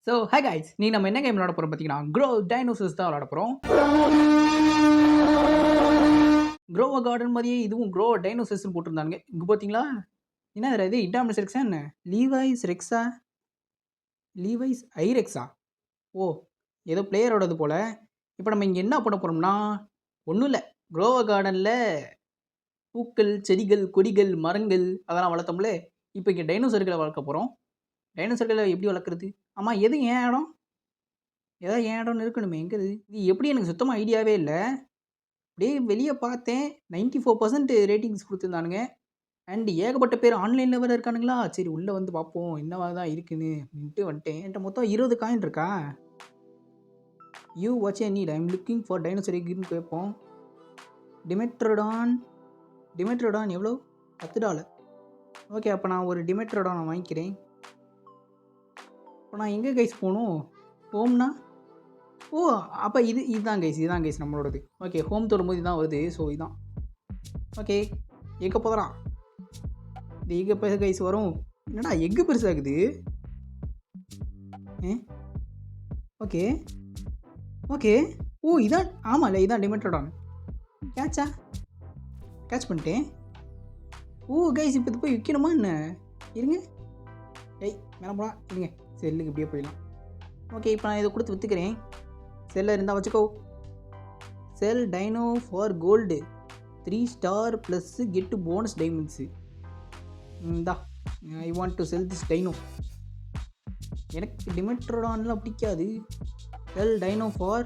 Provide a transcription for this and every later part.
So hi guys, நீ நம்ம என்ன கேம் விளாட போகிறோம் பார்த்தீங்கன்னா க்ரோ டைனோசர்ஸ் தான் விளாட போகிறோம். க்ரோவ கார்டன் மாதிரியே இதுவும் க்ரோ டைனோசர்ஸ்னு போட்டிருந்தாங்க. இங்கே பார்த்தீங்களா, என்ன இது இன்டாமினஸ் ரெக்ஸா என்ன? Levi's ரெக்ஸா, Levi's ஐரெக்ஸா? ஓ, ஏதோ பிளேயரோடது போல். இப்போ நம்ம இங்கே என்ன பண்ண போகிறோம்னா, ஒன்றும் இல்லை, க்ரோவ கார்டனில் பூக்கள், செடிகள், கொடிகள், மரங்கள் அதெல்லாம் வளர்த்தோம்ல. இப்போ இங்கே டைனோசர்களை வளர்க்க போகிறோம். டைனோசர்களை எப்படி வளர்க்குறது? ஆமாம், எது ஏன் இடம்? ஏதாவது ஏன் இடம்னு இருக்கணுமே, எங்கே இது எப்படி எனக்கு சுத்தமாக ஐடியாவே இல்லை. அப்படியே வெளியே பார்த்தேன், 94% ரேட்டிங்ஸ் கொடுத்துருந்தானுங்க. அண்ட் ஏகப்பட்ட பேர் ஆன்லைனில் வேறு இருக்கானுங்களா. சரி உள்ளே வந்து பார்ப்போம் என்னவா தான் இருக்குன்னு அப்படின்ட்டு வந்துட்டேன். என்கிட்ட மொத்தம் 20 காயின் இருக்கா. You watch a need I'm looking for dinosaur எக்னு கேட்போம். டிமெட்ரோடான் எவ்வளோ? $10. ஓகே, அப்போ நான் ஒரு டிமெட்ரோடான் வாங்கிக்கிறேன். இப்போ நான் எங்கே கைஸ் போகணும்? ஹோம்னா, ஓ அப்போ இதுதான் கைஸ் நம்மளோடது. ஓகே, ஹோம் தொடும்போது இதுதான் வருது. ஸோ இதுதான். ஓகே, எங்கே போதலாம்? இது எங்கே பெருசு கைஸ் வரும்? என்னடா எங்கே பெருசாகுது? ஓகே ஓகே, ஓ இதான், ஆமாம்ல இதான் டிமெட்ரோடான். கேட்ச் பண்ணிட்டேன். ஓ கைஸ், இப்போ இது போய் விற்கணுமா என்ன? இருங்க, மேலே போகலாம். இருங்க, செல்லுக்கு இப்படியே போயிடலாம். ஓகே, இப்போ நான் இதை கொடுத்து விற்றுக்கிறேன். செல்லில் இருந்தால் வச்சுக்கோ. Sell dino for gold 3 star plus get bonus diamonds. இந்தா, I want to sell this dino. எனக்கு டிமெட்ரோடான்லாம் பிடிக்காது. செல் டைனோ ஃபார்,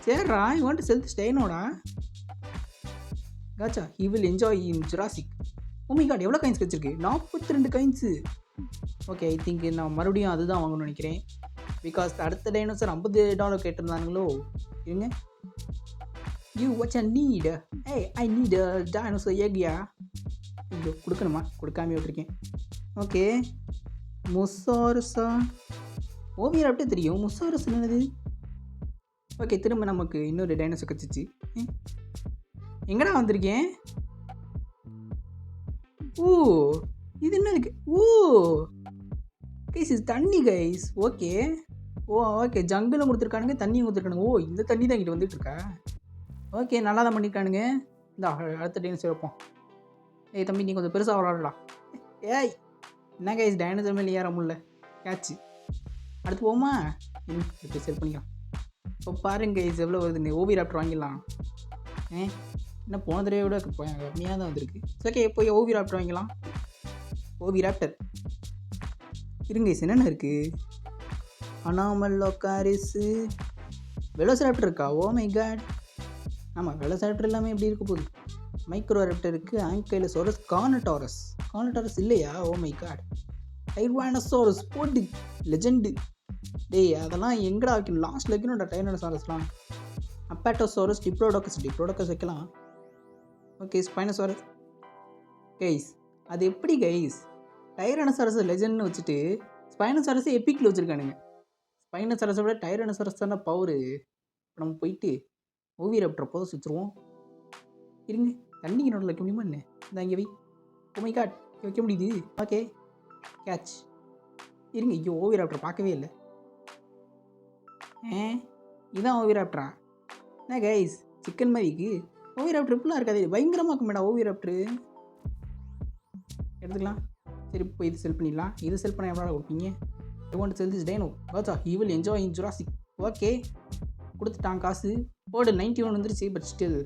சரிடா, I want to sell this டைனோடா. காச்சா, he will enjoy in Jurassic. Oh my God, எவ்வளோ coins வச்சிருக்கு? 42 coins. Okay, I think நான் மறுபடியும் அதுதான் வாங்கணும்னு நினைக்கிறேன். பிகாஸ் அடுத்த டைனோசர் $50 கேட்டிருந்தானுங்களோ. இருங்க, you watch a need, I need dinosaur ஏகியா. ஐயோ, கொடுக்கணுமா? கொடுக்காமே விட்டுருக்கேன். ஓகே, மொசாரஸா, ஓவியர் அப்படியே தெரியும். மொசாரஸ் என்னது? ஓகே, திரும்ப நமக்கு இன்னொரு டைனோசர் கிடச்சிச்சு. எங்கடா வந்திருக்கேன்? ஓ, இது என்ன இருக்கு? ஓ கைஸ், இது தண்ணி கைஸ். ஓகே ஓகே, ஜங்கிலும் கொடுத்துருக்கானுங்க, தண்ணியும் கொடுத்துருக்கானுங்க. ஓ, இந்த தண்ணி தான் இங்கிட்ட வந்துட்டு இருக்கா. ஓகே, நல்லா தான் பண்ணியிருக்கானுங்க. இந்த அடுத்த டைனோசர் வைப்போம். தம்பி, நீ கொஞ்சம் பெருசாக விளாடலாம். என்ன கைஸ், டைனோசர் மேலே ஏற முடியல. கேட்சு. அடுத்து போமா, இப்போ செல் பண்ணிக்கலாம். இப்போ பாருங்க கைஸ் எவ்வளோ வருதுன்னு. ஓவி ராப்டர் வாங்கிடலாம். என்ன போன தடவை விட கம்மியாக தான் வந்திருக்கு. ஓகே, போய் ஓவி ராப்டர் வாங்கிக்கலாம். ஓவி ராப்டர் இருங்க கைஸ், என்னென்ன இருக்குது? அனாமல் லோக்காரிஸு, வெலோசிராப்டர் இருக்கா? ஓ மை காட், ஆமாம், வெலோசிராப்டர் எல்லாமே எப்படி இருக்க போகுது? மைக்ரோ ராப்டர் இருக்குது, ஆங்கைலோசாரஸ், கார்னட்டாரஸ் இல்லையா? ஓ மை காட், டைரானோசாரஸ் போட்டு லெஜெண்டு. டேய், அதெல்லாம் எங்கடா வைக்கணும்? லாஸ்ட்டில் வைக்கணும்டா டைரானோசாரஸ்லாம். அப்பேட்டோசாரஸ், டிப்ளோடோக்கஸ் வைக்கலாம். ஓகே, ஸ்பைனோசாரஸ். கைஸ், அது எப்படி கைஸ்? டைரானோசாரஸ் லெஜெண்ட்னு வச்சுட்டு ஸ்பைனோசாரஸ் எப்பிக்கில் வச்சுருக்கானுங்க. ஸ்பைனோசாரஸை விட டைரானோசாரஸ் தானே பவரு. நம்ம போயிட்டு ஓவி ராப்டரை போத சுற்றுருவோம். இருங்க, தண்ணிக்கு நோட்டில் வைக்க முடியுமா என்ன? இந்த இங்கே வை. ஓ மை காட், வைக்க முடியுது. Okay, catch. இருங்க, ஐயோ, ஓவி ராப்டர் பார்க்கவே இல்லை. இதான் ஓவி ராப்டரா? என்ன கைஸ், சிக்கன் மாதிரிக்கு ஓவி ராப்டர் இப்படிலாம் இருக்காது, பயங்கரமாக இருக்கும் மேடம் ஓவி ராப்டரு. எடுத்துக்கலாம். சரி, இப்போ இது செல் பண்ணிடலாம். இது செல் பண்ண எவ்வளோ கொடுப்பீங்க? I want to sell this dino. Gotcha, he will enjoy in Jurassic. Okay, கொடுத்துட்டான் காசு. போர்டு 91 வந்துருச்சு. பட் ஸ்டில்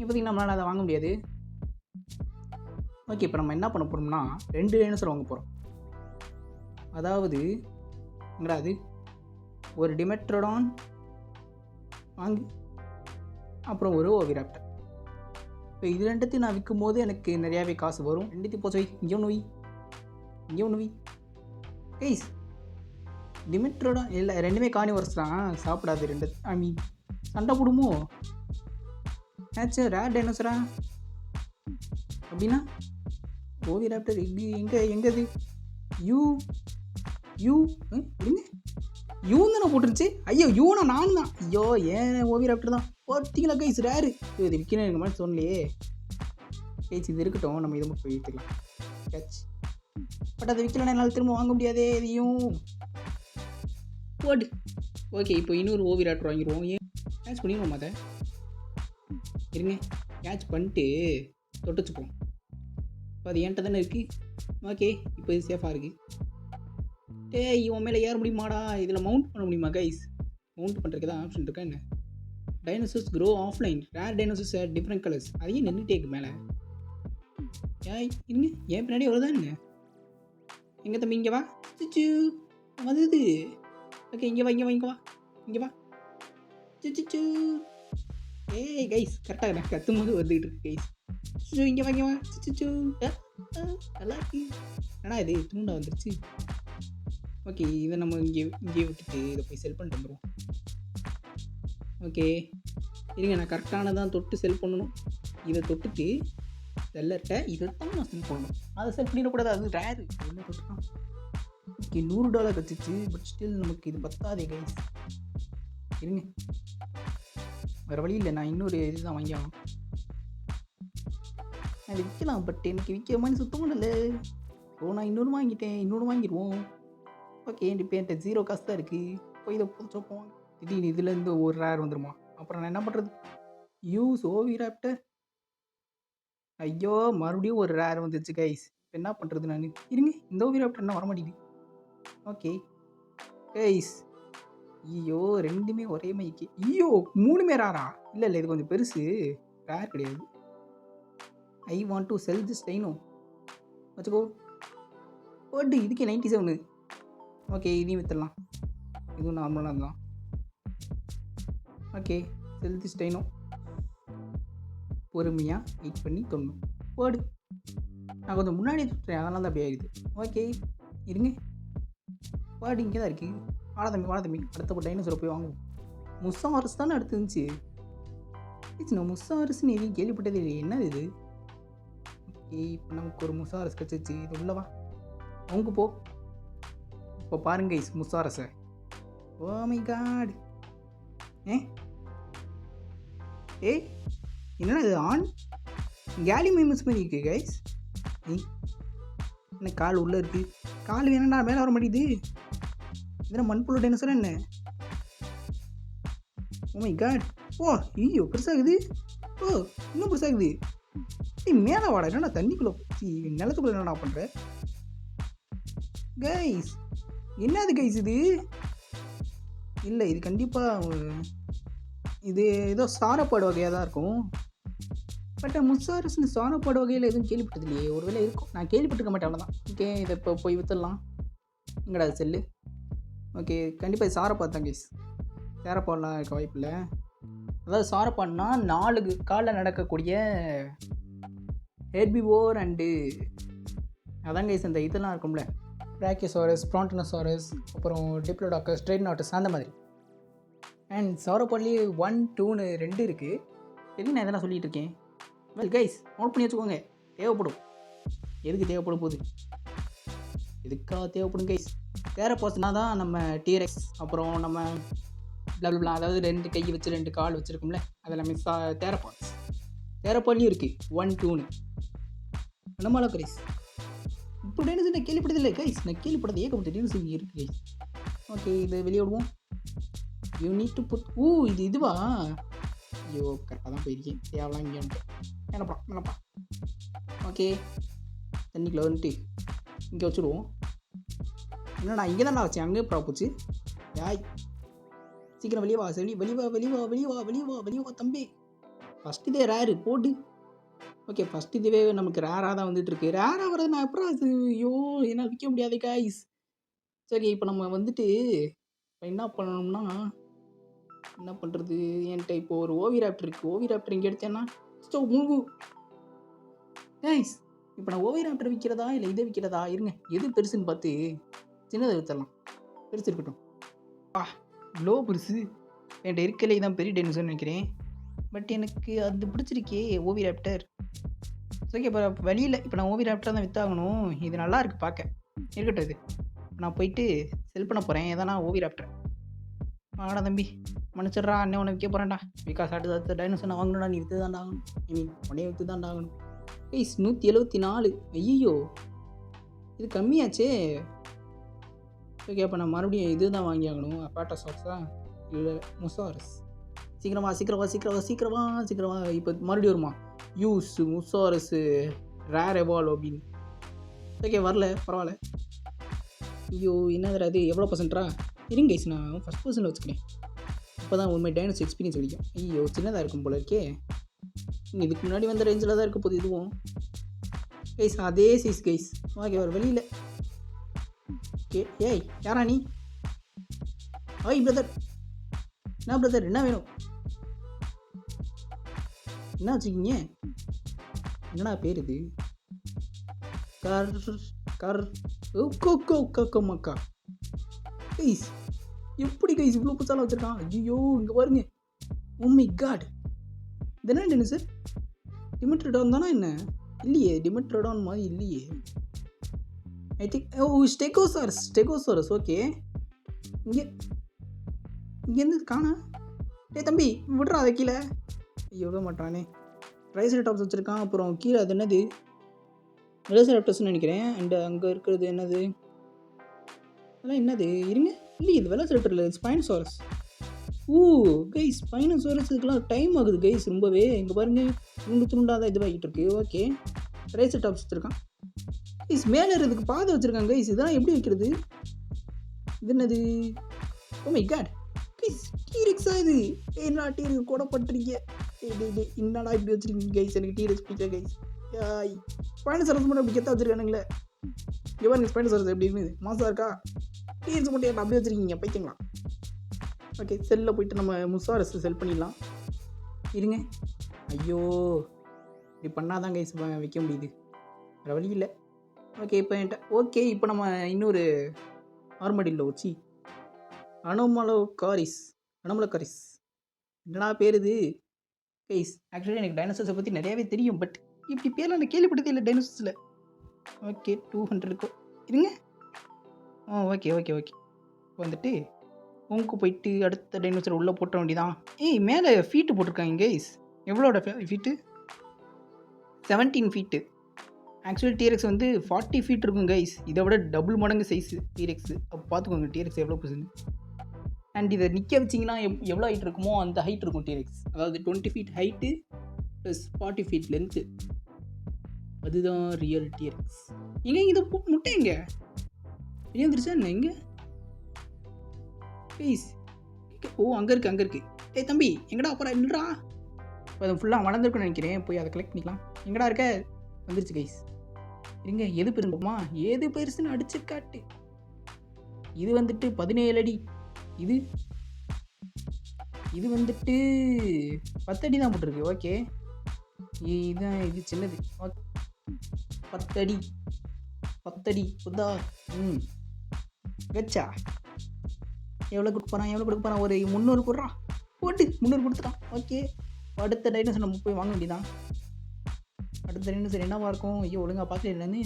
இப்போதைக்கு நம்மளால் அதை வாங்க முடியாது. ஓகே, இப்போ நம்ம என்ன பண்ண போகிறோம்னா 2 டைனோசர் வாங்க போகிறோம். அதாவது எங்கடா அது? ஒரு டிமெட்ரோடான் வாங்கி, அப்புறம் ஒரு ஓவி ராப்டர். இப்போ இது ரெண்டுத்தையும் நான் விற்கும் போது எனக்கு நிறையாவே காசு வரும். ரெண்டுத்தையும் போச்சு வை. இங்கே ஒன்று வை கைஸ். டிமெட்ரோடான் இல்லை, ரெண்டுமே கார்னிவர்ஸ் தான், சாப்பிடாது. ரெண்டு ஐ மீன் சண்டை போடுமோ? ரேர் டைனோசரா அப்படின்னா? ஓவி ராப்டர் எங்கே அது? யூ தானே போட்டுருச்சு. ஐயோ, யூனா நான் தான். ஐயோ, ஏன் ஓவி ராப்டர் தான் பார்த்தீங்களா கைஸ்? ரேரு. இது விற்கணும் எனக்கு மாதிரி சொன்னலையே கைஸ். இது இருக்கட்டும், நம்ம இதை போய் விற்றுக்கலாம். கேட்ச். பட் அதை விற்கலன்னா என்னால் திரும்ப வாங்க முடியாதே. இதையும் போடு. ஓகே, இப்போ இன்னொரு ஓவிராக்டர் வாங்கிடுவோம். ஏன் கேட்ச் பண்ணிடுவோம் அதை. இருங்க, கேட்ச் பண்ணிட்டு தொட்டு வச்சுப்போம். இப்போ அது என்கிட்ட தானே இருக்குது. ஓகே, இப்போ இது சேஃபாக இருக்குது. டேய், இவன் மேலே ஏற முடியுமாடா? இதில் மவுண்ட் பண்ண முடியுமா கைஸ்? மவுண்ட் பண்ணுறதுக்கு தான் ஆப்ஷன் இருக்கா என்ன? Dinosaurs grow offline, rare dinosaurs different colours. அதையும் நின்றுட்டே இருக்கு மேலே. ஏய் இருங்க, ஏன் பின்னாடி வருதா என்ன? எங்கே தம்பி, இங்கே வா. சிச்சு வந்தது. ஓகே, இங்கே வா, இங்கே வா, இங்கே வா, இங்கே வா. சிச்சு. ஏய் கைஸ், கரெக்டாக நான் கத்தும் போது வந்துக்கிட்டு இருக்கு கைஸ். சிச்சு இங்கே வா, இங்கே வா. சிச்சு நல்லா இருக்கு. ஏன்னா இது துண்டா வந்துருச்சு. ஓகே, இதை நம்ம இங்கே விட்டுட்டு இதை போய் செல் பண்ணிட்டு வந்துடுவோம். ஓகே இருங்க, நான் கரெக்டானதான் தொட்டு செல் பண்ணணும். இதை தொட்டுட்டு செல்லர்கிட்ட இதை தான் நான் செல் பண்ணணும். அதை செல் பண்ணிடக்கூடாது, அது ரேரு. என்ன தொட்டுட்டான்? ஓகே, $100 கற்றுச்சு. பட் ஸ்டில் நமக்கு இது பத்தாதே கைஸ். இருங்க, வேறு வழி இல்லை, நான் இன்னொரு இதுதான் வாங்கி ஆகணும். நான் விற்கலாம், பட் எனக்கு விற்கிற மாதிரி சுத்தமும் இல்லை. ஸோ நான் இன்னொன்று வாங்கிட்டேன், இன்னொன்று வாங்கிடுவோம். ஓகே, இப்போ என்கிட்ட 0 காசு தான் இருக்குது. போய் இதை புதுச்சோப்போம். திடீர்னு இதுலேருந்து ஒரு ரேர் வந்துடுமா? அப்புறம் நான் என்ன பண்ணுறது? யூஸ் ஓவிராப்டர். ஐயோ, மறுபடியும் ஒரு ரேர் வந்துச்சு கைஸ். இப்போ என்ன பண்ணுறது நான்? இருங்க, இந்த ஓவிராப்டர் என்ன வரமாட்டேங்குது. ஓகே கைஸ், ஐயோ ரெண்டுமே ஒரே மைக்கு. ஐயோ 3மே ரேரா? இல்லை இல்லை, இது கொஞ்சம் பெருசு, ரேர் கிடையாது. ஐ want to sell this dino. வச்சுக்கோ. போட்டு இதுக்கே 97. ஓகே, இதையும் விற்றுடலாம். இதுவும் நார்மலாக தான். Okay, sell this dino. பொறுமையாக வெயிட் பண்ணி தொண்ணணும். போடு. நான் கொஞ்சம் முன்னாடி தொட்டுறேன், அதனால தான் அப்படி ஆகிடுது. ஓகே இருங்க, பாடு இங்கே தான் இருக்குது. வாழ தம்பி. அடுத்த டைனோசரை போய் வாங்குவோம். முசாரஸ் தானே அடுத்து இருந்துச்சு. நான் முசாரஸ்ன்னு எதையும் கேள்விப்பட்டதே இல்லை. என்ன இது? ஓகே, இப்போ நமக்கு ஒரு முசாரஸ் கிடச்சிச்சு. இது உள்ளவா அவங்க போ. இப்போ பாருங்க இஸ் முசாரஸை. Oh my God. ஏய் என்னடா இது? ஆன் கேலி மைமஸ் மாதிரி இருக்குது கைஸ். என்ன கால் உள்ளே இருக்குது? கால் வேணா மேலே வர மாட்டேங்குது. இதெல்லாம் மண்புழு டைனோசரா என்ன? ஓ மை காட். ஓ ஐயோ, பெருசாகுது. ஓ இன்னும் பெருசாகுது. மேலே வாடா, என்னடா தண்ணிக்குள்ளே நிலத்துக்குள்ளே என்னடா பண்ணுற கைஸ்? என்னது கைஸ் இது? இல்லை, இது கண்டிப்பாக இது ஏதோ சாரப்பாடு வகையாக தான் இருக்கும். பட் முசாரஸ்னு சாரப்பாடு வகையில் எதுவும் கேள்விப்பட்டது இல்லையே. ஒரு வேளை இருக்கும், நான் கேள்விப்பட்டிருக்க மாட்டேன், அவ்வளோதான். ஓகே, இதை இப்போ போய் விற்றுடலாம். இங்கடா செல்லு. ஓகே, கண்டிப்பாக இது சாரப்பாடு தான் கைஸ். சாரப்பாடெலாம் இருக்க வாய்ப்பு இல்லை. அதாவது சாரப்பாடுனா 4 காலில் நடக்கக்கூடிய ஹெர்பிவோர் அண்டு அதான் கைஸ் இந்த இதெல்லாம் இருக்கும்ல, பிராக்கியோசாரஸ், ப்ரான்டோனோசாரஸ், அப்புறம் டிப்ளோடாக்கஸ், ட்ரைடனோட்டஸ், அந்த மாதிரி. அண்ட் சாரோபாட்லேயே 1, 2ன்னு 2 இருக்குது. எதுக்கு நான் இதெல்லாம் சொல்லிகிட்டு இருக்கேன்? வெல் கைஸ், நோட் பண்ணி வச்சுக்கோங்க. தேவைப்படும். எதுக்கு தேவைப்படும் போகுது? எதுக்காக தேவைப்படும் கைஸ்? தேரப்பாஸ்னா தான் நம்ம டீரெக்ஸ், அப்புறம் நம்ம பிளப்லாம், அதாவது 2 கை வச்சு 2 கால் வச்சுருக்கோம்ல, அதெல்லாமே தேரப்பாஸ். தேரப்பாட்லேயும் இருக்குது 1, 2ன்னு. நம்மளா கைஸ் இப்போ டைனோசர் நான் கேள்விப்பட்டதில்லை கைஸ். நான் கேள்விப்பட்டது ஏகப்பட்ட டைனோசர் இருக்குது கைஸ். ஓகே, இதை வெளியே விடுவோம். You need to put. இது இதுவா? ஐயோ, கரெக்டாக தான் போயிருக்கேன். தேவலாம் இங்கே வந்துட்டு என்னப்பா. ஓகே, தண்ணிக்குள்ள வந்துட்டு இங்கே வச்சுடுவோம். என்னடா இங்கே தான் நான் வச்சேன், அங்கே ப்ரா போச்சு. யாய், சீக்கிரம் வெளியே வா தம்பி. ஃபஸ்ட் இதே ரேரு போடு. ஓகே, ஃபஸ்ட் இதுவே நமக்கு ரேராக தான் வந்துட்டுருக்கு. ரேராக வர்றது நான் அப்புறம் அது ஐயோ என்னால் விற்க முடியாது கைஸ். சரி, இப்போ நம்ம வந்துட்டு இப்போ என்ன பண்ணணும்னா, என்ன பண்ணுறது? என்கிட்ட இப்போ ஒரு ஓவிராப்டர் இருக்குது. ஓவிராப்டர் இங்கே எடுத்தேன்னா மூவு கைஸ். இப்போ நான் ஓவிராப்டர் விற்கிறதா இல்லை இதை விற்கிறதா? இருங்க, எது பெருசுன்னு பார்த்து சின்னதை விற்றுடலாம். பெருசு இருக்கட்டும். இவ்வளோ பெருசு. என்கிட்ட இருக்கலே தான் பெரிய டைனோசர்னு நினைக்கிறேன். பட் எனக்கு அது பிடிச்சிருக்கே ஓவிராப்டர். ஓகே, இப்போ வழியில் இப்போ நான் ஓவிராப்டர் தான் விற்றாகணும். இது நல்லா இருக்குது பார்க்க. இருக்கட்டும், இது நான் போயிட்டு செல் பண்ண போகிறேன். எதனா ஓவிராப்டர். ஆடா தம்பி, மன்னிச்சிட்றா, அண்ணன் உன்னை விற்க போகிறேன்டா. பிகாஸ் அடுத்த டைனோசர் நான் வாங்கணும்டா, நீ விற்று தான்டா ஆகணும். உடனே விற்று தான்டா ஆகணும். கைஸ் 174. ஐயோ, இது கம்மியாச்சே. ஓகே, அப்போ நான் மறுபடியும் இது தான் வாங்கி ஆகணும். அப்பாட்டாசார்ஸா இல்லை முசாரஸ். சீக்கிரமா சீக்கிரமா சீக்கிரமா சீக்கிரமா சீக்கிரமா. இப்போ மறுபடியும் வருமா யூஸ் முசாரஸு ரேர் எவால்வ் அப்படின்னு. ஓகே வரல, பரவாயில்ல. ஐயோ என்னதுடா இது, எவ்வளோ பர்சன்ட்ரா? இருங்க கைஸ், நான் ஃபஸ்ட் பர்சன்ட் வச்சுக்கிறேன். இப்போ தான் உண்மை டைனோஸ் எக்ஸ்பீரியன்ஸ் கிடைக்கும். ஐயோ சின்னதாக இருக்கும் போல இருக்கே. இதுக்கு முன்னாடி வந்த ரேஞ்சில் தான் இருக்க போகுது இதுவும். கைஸ் அதே சைஸ் கைஸ். ஓகே ஒரு வெளியில். ஓகே ஏய் யாரா நீ? ஓய் பிரதர், என்ன பிரதர் என்ன வேணும்? என்ன வச்சுக்கிங்க? என்னடா பேர் இது? கர் கர் மக்கா. கைஸ் எப்படி கைஸ் இவ்வளோ புதுசாக வச்சுருக்கான்? ஐயோ இங்கே பாருங்க. ஓ மை காட், இது என்ன சார்? டிமெட்ரோடான் தானே? என்ன இல்லையே, டிமெட்ரோடான் மாதிரி இல்லையே. I think ஸ்டெகோசாரஸ். ஓகே இங்கேருந்து காணா. தம்பி விட்றா அதை கீழே. ஐயோ விட மாட்டானே. ட்ரைசெராடாப்ஸ் வச்சுருக்கான். அப்புறம் கீழே அது என்னது, வெலோசிராப்டர்ஸ்னு நினைக்கிறேன். அண்டு அங்கே இருக்கிறது என்னது, அதெல்லாம் என்னது? இருங்க, இல்லையே இது வெலோசிராப்டர் இல்லை, ஸ்பைனோசாரஸ். ஓ கைஸ் ஸ்பைனோசாரஸ் இதுக்கெல்லாம் டைம் ஆகுது கைஸ் ரொம்பவே. இங்கே பாருங்கள் துண்டாக தான் இதுவாகிட்டு இருக்கு. ஓகே ட்ரைசெராடாப்ஸ் வச்சுருக்கான் கைஸ். மேலே இருக்கிறதுக்கு பாதை வச்சுருக்காங்க கைஸ். இதெல்லாம் எப்படி வைக்கிறது? இது என்னது? ஓ மை காட் கைஸ், டீரெக்ஸா இது? என்னடா டீரெக்ஸ் கூட பட்டுறீங்க? என்னடா இப்படி வச்சுருக்கீங்க கைஸ்? எனக்கு டீரெக்ஸ் பிடிச்சா கைஸ். ஸ்பைனோசாரஸ் மட்டும் அப்படி கெத்தா வச்சுருக்கானுங்களே. இங்கே பாருங்க ஸ்பைனோசாரஸ் எப்படி இருக்குது, மாசாக இருக்கா? டீரெக்ஸ் மட்டும் என்ன அப்படியே வச்சுருக்கீங்க பைத்தியங்களா? ஓகே செல்லில் போய்ட்டு நம்ம முசாரஸ் செல் பண்ணிடலாம். இருங்க. ஐயோ இப்படி பண்ணால் தான் கைஸ் வைக்க முடியுது, வேறு வழி இல்லை. ஓகே இப்போ என்கிட்ட ஓகே. இப்போ நம்ம இன்னொரு ஆர்மடியில் வச்சு அனோமலோகாரிஸ் என்னடா பேர் இது கைஸ்? ஆக்சுவலி எனக்கு டைனோசர்ஸை பற்றி நிறையாவே தெரியும், பட் இப்படி பேர்லாம் நான் கேள்விப்பட்டதே இல்லை டைனோசர்ஸில். ஓகே 200 இருக்கும். இருங்க. ஓகே வந்துட்டு உங்க போயிட்டு அடுத்த டைனோசர் உள்ளே போட்ட வேண்டியதான். ஏய் மேலே ஃபீட்டு போட்டிருக்காங்க கைஸ். எவ்வளோட ஃபீட்டு? 17 ஃபீட்டு. ஆக்சுவலி டீரெக்ஸ் வந்து 40 ஃபீட் இருக்கும் கைஸ். இதை விட டபுள் மடங்கு சைஸு டீரெக்ஸு. அப்போ பார்த்துக்கோங்க டீரெக்ஸ் எவ்வளோ பர்சன்ட். அண்ட் இதை நிற்க வச்சிங்கன்னா எவ்வளோ ஹைட் இருக்குமோ அந்த ஹைட் இருக்கும் டீரெக்ஸ். அதாவது 20 feet height plus 40 feet length. அதுதான் ரியல் டீரெக்ஸ். எங்கே இதை முட்டை எங்கே வெளியே வந்துருச்சா என்ன? எங்கே ப்ளீஸ்? ஓ அங்கே இருக்குது. ஏய் தம்பி எங்கடா அப்புறம் இல்லைடா. இப்போ அதை ஃபுல்லாக வளர்ந்துருக்குன்னு நினைக்கிறேன். போய் அதை கலெக்ட் பண்ணிக்கலாம். எங்கடா இருக்க? வந்துருச்சு கைஸ். இருங்க எது பெருசுமா, ஏது பெருசுன்னு அடிச்சு காட்டு. இது வந்துட்டு 17 அடி. இது வந்துட்டு 10 அடி தான் போட்டிருக்கு. ஓகே இதுதான் இது சின்னது. 10 அடி புதா. வச்சா எவ்வளோ கொடுக்க போகிறான்? ஒரு 300 கொடுறான். போட்டு 300 கொடுத்துட்டான். ஓகே அடுத்த டைனோசர் நம்ம போய் வாங்க வேண்டியதான். அடுத்த டைனோசர் என்னவா இருக்கும்? ஐயோ ஒழுங்காக பார்க்கல இல்லைன்னு.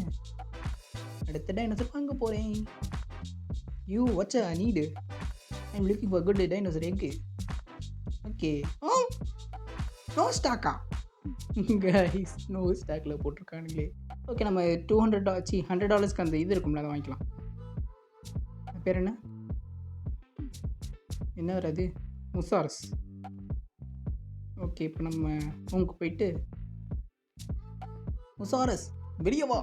அடுத்த டைனோசர் வாங்க போகிறேன். You watch a need. I am looking for good dinosaur egg. Okay no ஸ்டாக்கா கைஸ்? நோ ஸ்டாக்கில் போட்டிருக்கானுங்களே. ஓகே நம்ம $100 அந்த இது இருக்கும்ல அதை வாங்கிக்கலாம். பேர் என்ன வராது? முசாரஸ். ஓகே இப்போ நம்ம ஹோம்க்கு போயிட்டு முசாரஸ் வெளியே வா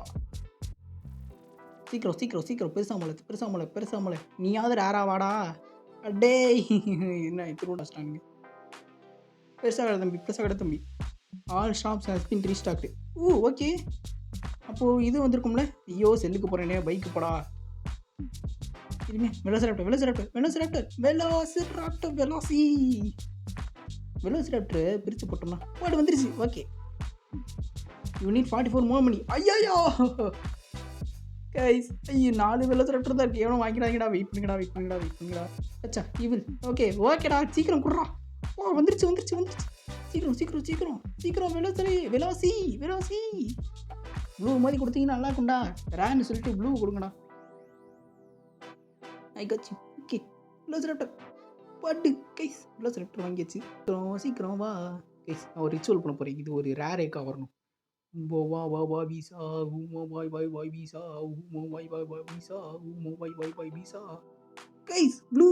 சீக்கிரம். பெருசாமலை நீயாவது ரேரா வாடா. அடே என்ன திருவிழா வச்சிட்டானுங்க. பெருசாக தம்பி. All shops has been restocked. Okay அப்போது இது வந்திருக்கும்ல. ஐயோ செல்லுக்கு போகிறேனே, பைக்கு போடா. இருங்க வெலோசிராப்டர் பிரித்து போட்டோம்னா பாட்டு வந்துருச்சு. Okay you need 44 more money. ஐயோ கைஸ், ஐயோ 4 வெலோசிராப்டர் தான் இருக்குது. எவனோ வாங்கிடாங்கடா. வெயிட் பண்ணுங்கடா. அச்சா இவில். ஓகேடா சீக்கிரம் குடுறா. வந்துருச்சு. சீக்கிரம் வெலோசி ப்ளூ மாதிரி கொடுத்தீங்கன்னா நல்லா இருக்கும்டா. ரேன்னு சொல்லிட்டு ப்ளூ கொடுங்கடா. ஐ கட்சி. ஓகே வெலோசிராப்டர் பட்டு கைஸ். வெலோசிராப்டர் வாங்கியாச்சு. சீக்கிரம் வா கைஸ். நான் ஒரு ரிச்சுவல் பண்ண போகிறேன். இது ஒரு ரேர் ஏக்காக வரணும். வா வா வா வீசா ஊமா வாய் வாய் வாய் வீசா ஊமா வாய் வாய் வாய் வீசா ஊமா வாய் வாய் வாய் வீசா கைஸ் ப்ளூ.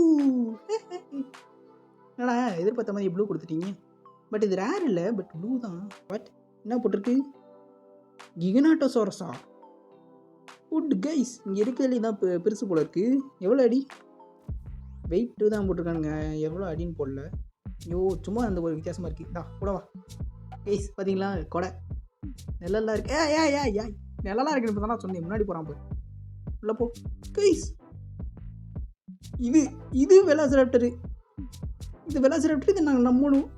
என்னடா எதிர்பார்த்த மாதிரி ப்ளூ கொடுத்துட்டீங்க. பட் இது ரேர் இல்லை, பட் ப்ளூ தான். பட் என்ன போட்டிருக்கு? கிகனாட்டோசாரஸா? ஃபுட் கைஸ், இங்கே இருக்கிறதுலே தான் பெருசு போல இருக்கு. எவ்வளோ அடி? வெயிட்டு தான் போட்டிருக்கானுங்க, எவ்வளோ அடின்னு போடல. ஐயோ சும்மா அந்த ஒரு வித்தியாசமாக இருக்குது. டா கூடவா கைஸ், பார்த்தீங்களா கொடை நிழல்லாம் இருக்கு. ஏ நிழலாம் இருக்குன்னு இப்போ தானே சொன்னேன். முன்னாடி போகிறான் போய் உள்ள போ கைஸ். இது வெலாசிராப்டரு. இது வெலாசிராப்டர். இது நாங்கள் நம்பணும்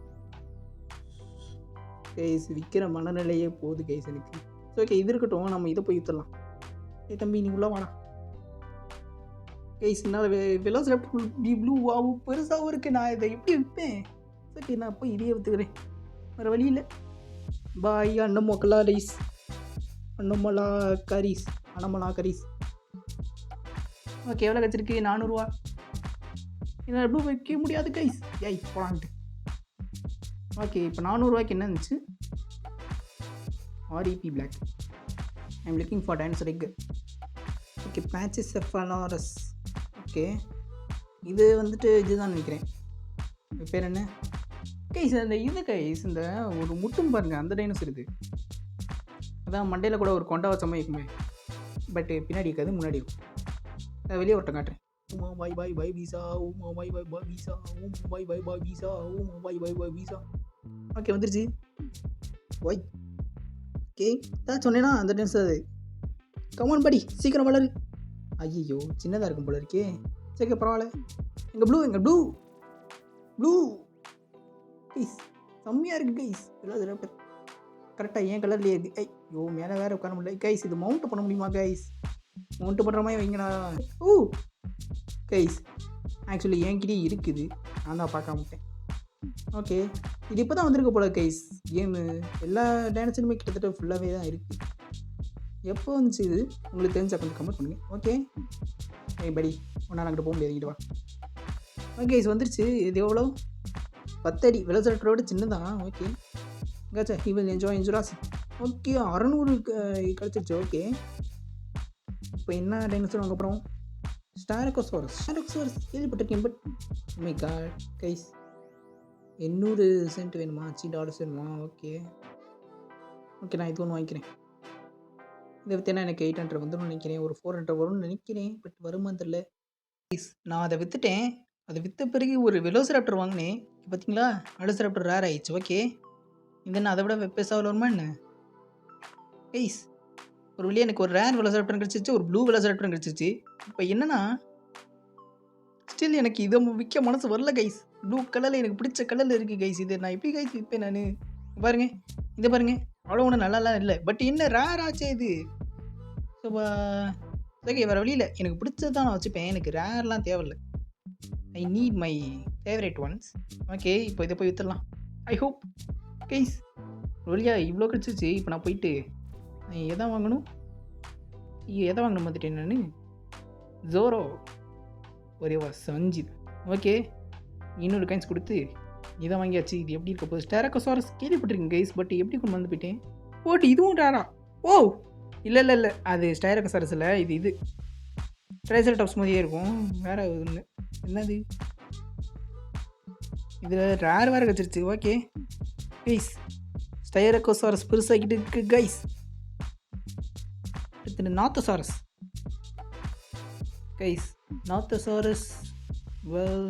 கைஸ். விற்கிற மனநிலையே போகுது கைஸ் எனக்கு. ஓகே இது இருக்கட்டும், நம்ம இதை போய் விற்றுலாம். ஏ தம்பி நீ உள்ள வாடா கைஸ். என்னால் வெலாசிராப்டர் ப்ளூவாகவும் பெருசாகவும் இருக்குது. நான் இதை எப்படி விற்பேன்? ஓகே நான் போய் இதையே விற்றுக்கிறேன், வேறு வழி இல்லை. பாய் அன்னமொக்கலா ரைஸ், அன்னமலா கரீஸ், அன்னமலா கரீஸ். ஓகே எவ்வளோ கிடச்சிருக்கு? 400 ரூபா. என்ன ப்ளூ வைக்க முடியாது கைஸ். ஏய் போலான்ட்டு. ஓகே இப்போ 400 ரூபாய்க்கு என்ன இருந்துச்சு? ஆர்இபி பிளாக். I am looking for dinosaur egg. Okay pachycephalosaurus. Okay இது வந்துட்டு இதுதான் நினைக்கிறேன். இது பேர் என்ன கைஸ்? அந்த இது கைஸ், இந்த ஒரு முட்டும் பாருங்கள், அந்த டைனோசர் இது. அதான் மண்டையில் கூட ஒரு கொண்டா வச்ச மாதிரி இருக்குமே, பட் பின்னாடி இருக்காது, முன்னாடி இருக்கும். நான் வெளியே ஒருத்தன் காட்டுறேன். ஊமா பாய் பாய் பாய் வீசா ஊமா பாய் பாய் பாய் வீசா ஊமா பாய் பாய் பாய் வீசா ஊமா பாய் பாய் பாய் வீசா. ஓகே வந்துருச்சு. ஒய் ஓகே தான் சொன்னேன்னா அந்த டைனோசர் அது. கமான் படி சீக்கிரம் வளரு. ஐயோ சின்னதாக இருக்கும் போல இருக்கே. சரி பரவாயில்ல. எங்கள் ப்ளூ கைஸ் செம்மையாக இருக்குது கைஸ். வெலாசிராப்டர் கரெக்டாக ஏன் கலர்லேயே இருக்குது. ஐயோ மேலே வேறு உட்கார முடியல கைஸ். இது மவுண்ட் பண்ண முடியுமா கைஸ்? மவுண்ட் பண்ணுற மாதிரி வைங்கண்ணா. ஓ கைஸ் ஆக்சுவலி என்கிட்டே இருக்குது, நான் தான் பார்க்க மாட்டேன். ஓகே இது இப்போ தான் வந்திருக்க போல கைஸ். கேமு எல்லா டைனோசருமே கிட்டத்தட்ட ஃபுல்லாகவே தான் இருக்குது. எப்போ வந்துச்சு இது உங்களுக்கு தெரிஞ்சா கொஞ்சம் கமெண்ட் பண்ணுங்கள். ஓகே படி ஒன்றா நாங்கிட்ட போக முடியாது, இங்கிட்டு வா. ஓகே கைஸ் வந்துருச்சு. இது எவ்வளோ? 10 அடி. வெலாசிராப்டரோட சின்னதான். Okay gotcha he will enjoy in Jurassic. Okay 600 கிடச்சிருச்சு. ஓகே இப்போ என்ன டைனோசர் வாங்க போகிறோம்? ஸ்டாரகோசாரஸ் கேள்விப்பட்டிருக்கேன், but my God guys 800 cent வேணுமா? $8 வேணுமா? ஓகே நான் இது ஒன்று வாங்கிக்கிறேன். இதை விற்றேன்னா எனக்கு 800 வந்துடும் நினைக்கிறேன், ஒரு 400 வரும்னு நினைக்கிறேன், பட் வருமா தெரில. கைஸ் நான் அதை விற்றுட்டேன். அதை விற்ற பிறகு ஒரு வெலோசிராப்டர் வாங்கினேன். பார்த்தீங்களா வெலோசிராப்டர் ரேர் ஆயிடுச்சு. ஓகே இது என்ன அதை விட பெருசாக வருமா என்ன கைஸ்? ஒரு வழியாக எனக்கு ஒரு ரேர் வெலோசிராப்டர் கிடச்சிச்சு, ஒரு ப்ளூ வெலோசிராப்டர் கிடச்சிச்சு. இப்போ என்னன்னா ஸ்டில் எனக்கு இதை விற்க மனசு வரல கைஸ். ப்ளூ கலரில் எனக்கு பிடிச்ச கலரில் இருக்குது கைஸ். இது நான் எப்படி கைஸ் விற்பேன் நான்? பாருங்கள் இதை பாருங்கள், அவ்வளோ ஒன்றும் நல்லாலாம் இல்லை, பட் என்ன ரேர் ஆச்சே இது. ஸோ ஓகே வேறு வழியில் எனக்கு பிடிச்சது தான் நான் வச்சுப்பேன். எனக்கு ரேர்லாம் தேவையில்லை. I need my favourite once. Okay இப்போ இதை போய் விற்றுடலாம். ஐ ஹோப் கைஸ் ஒரு வழியாக இவ்வளோ கிடச்சிச்சு. இப்போ நான் போயிட்டு எதை வாங்கணும் பார்த்துட்டேன் நான். ஜோரோ ஒரேவா சஞ்சித். ஓகே 200 காயின்ஸ் கொடுத்து இதை வாங்கியாச்சு. இது எப்படி இருக்க போகுது? ஸ்டாரகோசாரஸ் கேள்விப்பட்டிருக்கேன் கைஸ், பட் எப்படி கொண்டு வந்து போயிட்டேன். ஓட்டு இதுவும் ரேரா? ஓ இல்லை அது ஸ்டாரகோசாரஸ் இல்லை, இது ட்ரைசராடாப்ஸ் மாதிரியே இருக்கும். வேறு ஒன்று என்னது இதில் ரேர் வேறு கிடச்சிருச்சு. ஓகே கைஸ் ஸ்டைரகோசாரஸ் பெருசாகிட்டு இருக்கு கைஸ். அடுத்து நாத்தோசாரஸ் கைஸ். நாத்தோசாரஸ்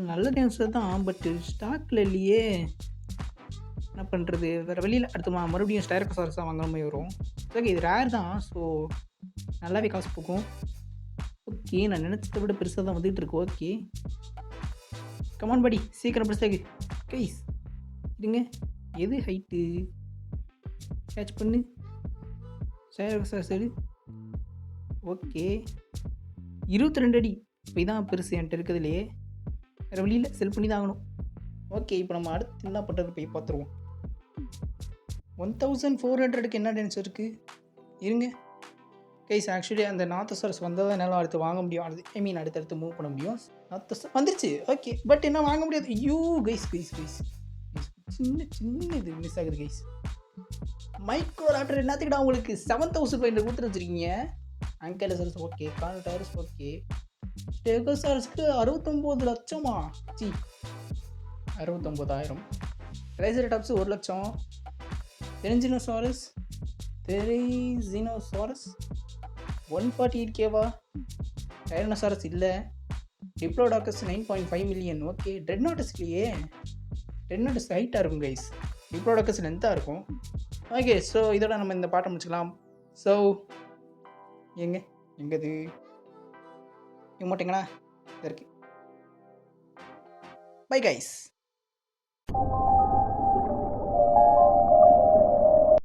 நல்ல டைனோசர் தான், பட் ஸ்டாக்கில் இல்லையே, என்ன பண்ணுறது வேறு வெளியில். அடுத்து மறுபடியும் ஸ்டைரகோசாரஸ் தான் வாங்குற மாதிரி வரும். ஓகே இது ரேர் தான், ஸோ நல்லாவே காசு போக்கும். ஓகே நான் நினச்சதை விட பெருசாக தான் வந்துகிட்டு இருக்கு. ஓகே கமான் படி சீக்கிரம் பெருசாகு கைஸ். இருங்க எது ஹைட்டு கேட்ச் பண்ணு ஸ்டைரகோசாரஸ் எடு. ஓகே 22 அடி. இப்போ இதான் பெருசு என்கிட்ட இருக்கிறதுலையே, வேறு வழியில் செல் பண்ணி தான் ஆகணும். ஓகே இப்போ நம்ம அடுத்து என்ன பண்ணுறது போய் பார்த்துருவோம். 1400க்கு என்ன டைனோசர் இருக்குது இருங்க கைஸ். ஆக்சுவலி அந்த நாத்தோசாரஸ் வந்தால் தான் என்னால் அடுத்து வாங்க முடியும். அடுத்தடுத்து மூவ் பண்ண முடியும். நாத்தோசாரஸ் வந்துருச்சு. ஓகே பட் என்ன வாங்க முடியாது. ஐயோ கைஸ் சின்ன இது மிஸ் ஆகுது கைஸ். மைக்ரோ ராப்டர் என்னத்துக்குடா உங்களுக்கு 7500 கொடுத்து வச்சிருக்கீங்க? ஆங்கிலோசரஸ் ஓகே, கார்னோடாரஸ் ஓகே, ஸ்டெகோசாரஸ்க்கு 69 லட்சமா? சி 69,000. ட்ரைசெரடாப்ஸ் 1 லட்சம். தெரிஞ்சினோசாரஸ் 148Kவா? டைரனோசாரஸ் இல்லை. டிப்ளோடாக்கஸ் 9.5 மில்லியன். ஓகே, ட்ரெட்னாட்டஸ் இல்லையே. ட்ரெட்னாட்டஸ் ஹைட்டாக இருக்கும் கைஸ், டிப்ளோடாக்கஸ் லென்த்தாக இருக்கும். ஓகே, ஸோ இதோட நம்ம இந்த பாட்டை முடிச்சுக்கலாம். ஸோ எங்கது இங்கே மாட்டிங்களா இருக்கு. Bye guys.